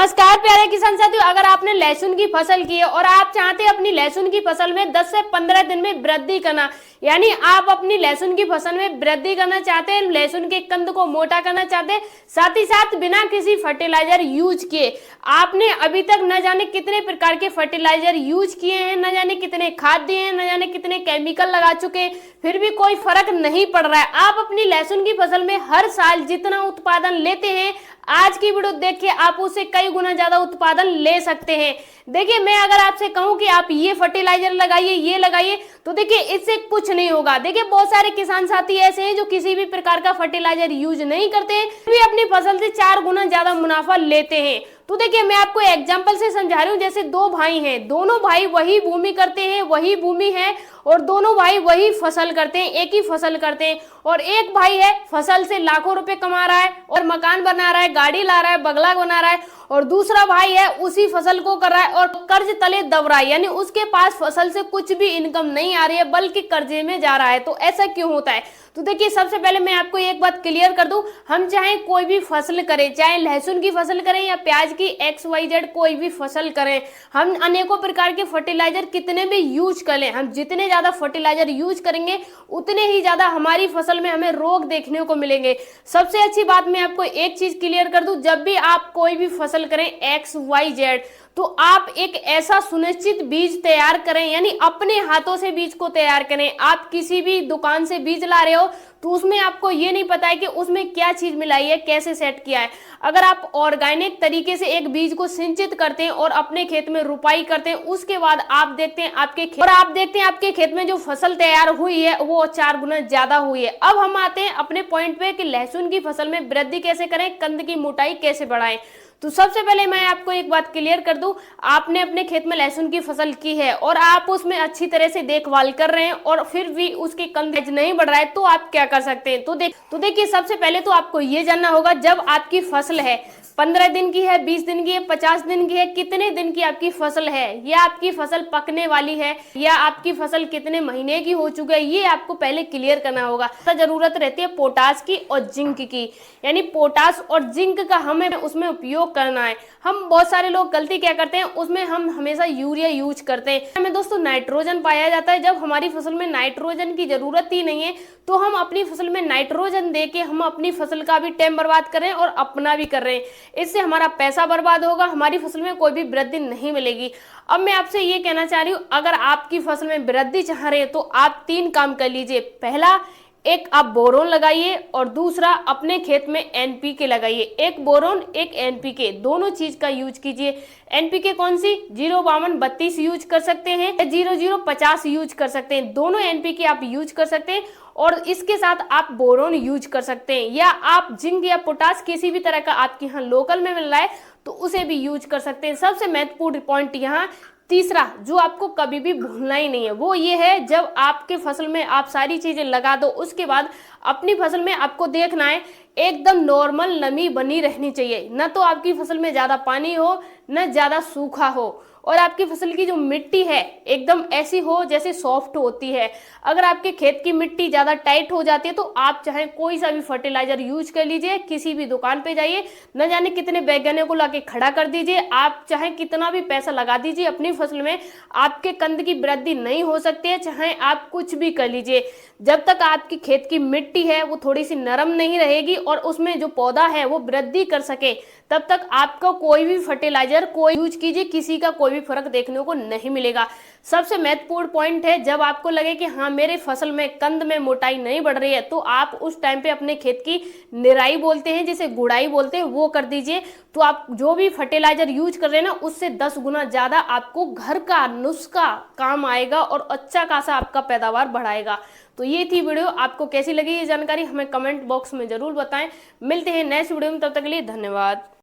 नमस्कार प्यारे किसान साथियों, अगर आपने लहसुन की फसल की है और आप चाहते हैं अपनी लहसुन की फसल में 10 से 15 दिन में वृद्धि करना, यानी आप अपनी लहसुन की फसल में वृद्धि करना चाहते हैं, लहसुन के कंद को मोटा करना चाहते हैं, साथ ही साथ बिना किसी फर्टिलाइजर यूज किए आपने अभी तक न जाने कितने प्रकार के फर्टिलाइजर यूज किए हैं, न जाने कितने खाद दिए हैं, न जाने कितने केमिकल लगा चुके हैं, फिर भी कोई फर्क नहीं पड़ रहा है। आप अपनी लहसुन की फसल में हर साल जितना उत्पादन लेते हैं, आज की वीडियो देख के आप उससे कई गुना ज्यादा उत्पादन ले सकते हैं। देखिए, मैं अगर आपसे कहूं कि आप ये फर्टिलाइजर लगाइए, ये लगाइए, तो देखिए इससे कुछ नहीं होगा। देखिए, बहुत सारे किसान साथी ऐसे हैं जो किसी भी प्रकार का फर्टिलाइजर यूज नहीं करते हैं, भी अपनी फसल से 4 गुना ज्यादा मुनाफा लेते हैं। तो देखिए, मैं आपको एग्जांपल से समझा रही हूँ। जैसे 2 भाई हैं, दोनों भाई वही भूमि करते हैं, वही भूमि है और दोनों भाई वही फसल करते हैं, एक ही फसल करते हैं। और एक भाई है फसल से लाखों रुपए कमा रहा है और मकान बना रहा है, गाड़ी ला रहा है, बंगला बना रहा है, और दूसरा भाई है उसी फसल को कर रहा है और कर्ज तले दब रहा है, यानी उसके पास फसल से कुछ भी इनकम नहीं आ रही है बल्कि कर्जे में जा रहा है। तो ऐसा क्यों होता है? तो देखिए, सबसे पहले मैं आपको एक बात क्लियर कर दूं, हम चाहे कोई भी फसल करें, चाहे लहसुन की फसल करें या प्याज की XYZ कोई भी फसल करें, हम अनेकों प्रकार के फर्टिलाइजर कितने भी यूज करें, हम जितने ज्यादा फर्टिलाइजर यूज करेंगे उतने ही ज्यादा हमारी फसल में हमें रोग देखने को मिलेंगे। सबसे अच्छी बात मैं आपको एक चीज क्लियर कर दूं, जब भी आप कोई भी फसल करें XYZ, तो आप एक ऐसा सुनिश्चित बीज तैयार करें, यानी अपने हाथों से बीज को तैयार करें। आप किसी भी दुकान से बीज ला रहे हो तो उसमें आपको ये नहीं पता है कि उसमें क्या चीज मिलाई है, कैसे सेट किया है। अगर आप ऑर्गेनिक तरीके से एक बीज को सिंचित करते हैं और अपने खेत में रुपाई करते हैं, उसके बाद आप देखते हैं आपके खेत में जो फसल तैयार हुई है वो 4 गुना ज्यादा हुई है। अब हम आते हैं अपने पॉइंट पे कि लहसुन की फसल में वृद्धि कैसे करें, कंद की मोटाई कैसे बढ़ाएं। तो सबसे पहले मैं आपको एक बात क्लियर कर दूं, आपने अपने खेत में लहसुन की फसल की है और आप उसमें अच्छी तरह से देखभाल कर रहे हैं और फिर भी उसके कंद नहीं बढ़ रहा है, तो आप क्या कर सकते हैं? तो देखिए, सबसे पहले तो आपको ये जानना होगा, जब आपकी फसल है 15 दिन की है, 20 दिन की है, 50 दिन की है, कितने दिन की आपकी फसल है, या आपकी फसल पकने वाली है, या आपकी फसल कितने महीने की हो चुकी है, ये आपको पहले क्लियर करना होगा। तो जरूरत रहती है पोटास की और जिंक की, यानी पोटास और जिंक का हमें उसमें उपयोग करना है। हम बहुत सारे लोग गलती क्या करते हैं, उसमें हम हमेशा यूरिया यूज करते हैं। हमें दोस्तों नाइट्रोजन पाया जाता है, जब हमारी फसल में नाइट्रोजन की जरूरत ही नहीं है तो हम अपनी फसल में नाइट्रोजन दे के हम अपनी फसल का भी टाइम बर्बाद कर रहे हैं और अपना भी कर रहे हैं। इससे हमारा पैसा बर्बाद होगा, हमारी फसल में कोई भी वृद्धि नहीं मिलेगी। अब मैं आपसे ये कहना चाह रही हूँ, अगर आपकी फसल में वृद्धि चाह रहे हैं तो आप 3 काम कर लीजिए। पहला, एक आप बोरोन लगाइए और दूसरा अपने खेत में NPK लगाइए। एक बोरोन, एक NPK, दोनों चीज का यूज कीजिए। NPK कौन सी? 05232 यूज कर सकते हैं या 0050 यूज कर सकते हैं, दोनों NPK आप यूज कर सकते हैं। और इसके साथ आप बोरोन यूज कर सकते हैं, या आप जिंक या पोटास किसी भी तरह का आपके यहाँ लोकल में मिल रहा है तो उसे भी यूज कर सकते हैं। सबसे महत्वपूर्ण पॉइंट यहाँ तीसरा जो आपको कभी भी भूलना ही नहीं है, वो ये है, जब आपके फसल में आप सारी चीजें लगा दो, उसके बाद अपनी फसल में आपको देखना है एकदम नॉर्मल नमी बनी रहनी चाहिए, न तो आपकी फसल में ज्यादा पानी हो न ज्यादा सूखा हो, और आपकी फसल की जो मिट्टी है एकदम ऐसी हो जैसे सॉफ्ट होती है। अगर आपके खेत की मिट्टी ज्यादा टाइट हो जाती है तो आप चाहे कोई सा भी फर्टिलाइजर यूज कर लीजिए, किसी भी दुकान पे जाइए, न जाने कितने वैज्ञानिकों को लाके खड़ा कर दीजिए, आप चाहे कितना भी पैसा लगा दीजिए अपनी फसल में, आपके कंद की वृद्धि नहीं हो सकती है, चाहे आप कुछ भी कर लीजिए। जब तक आपकी खेत की मिट्टी है वो थोड़ी सी नरम नहीं रहेगी और उसमें जो पौधा है वो वृद्धि कर सके, तब तक आपका कोई भी फर्टिलाइजर कोई यूज कीजिए, किसी का कोई भी फर्क देखने को नहीं मिलेगा। सबसे महत्वपूर्ण पॉइंट है, जब आपको लगे कि हाँ मेरे फसल में कंद में मोटाई नहीं बढ़ रही है, तो आप उस टाइम पे अपने खेत की निराई बोलते हैं, जिसे गुड़ाई बोलते हैं, वो कर दीजिए। तो आप जो भी फर्टिलाइजर यूज कर रहे हैं ना, उससे 10 गुना ज्यादा आपको घर का नुस्खा काम आएगा और अच्छा खासा आपका पैदावार बढ़ाएगा। तो ये थी वीडियो, आपको कैसी लगी ये जानकारी हमें कमेंट बॉक्स में जरूर बताएं। मिलते हैं नेक्स्ट वीडियो में, तब तक के लिए धन्यवाद।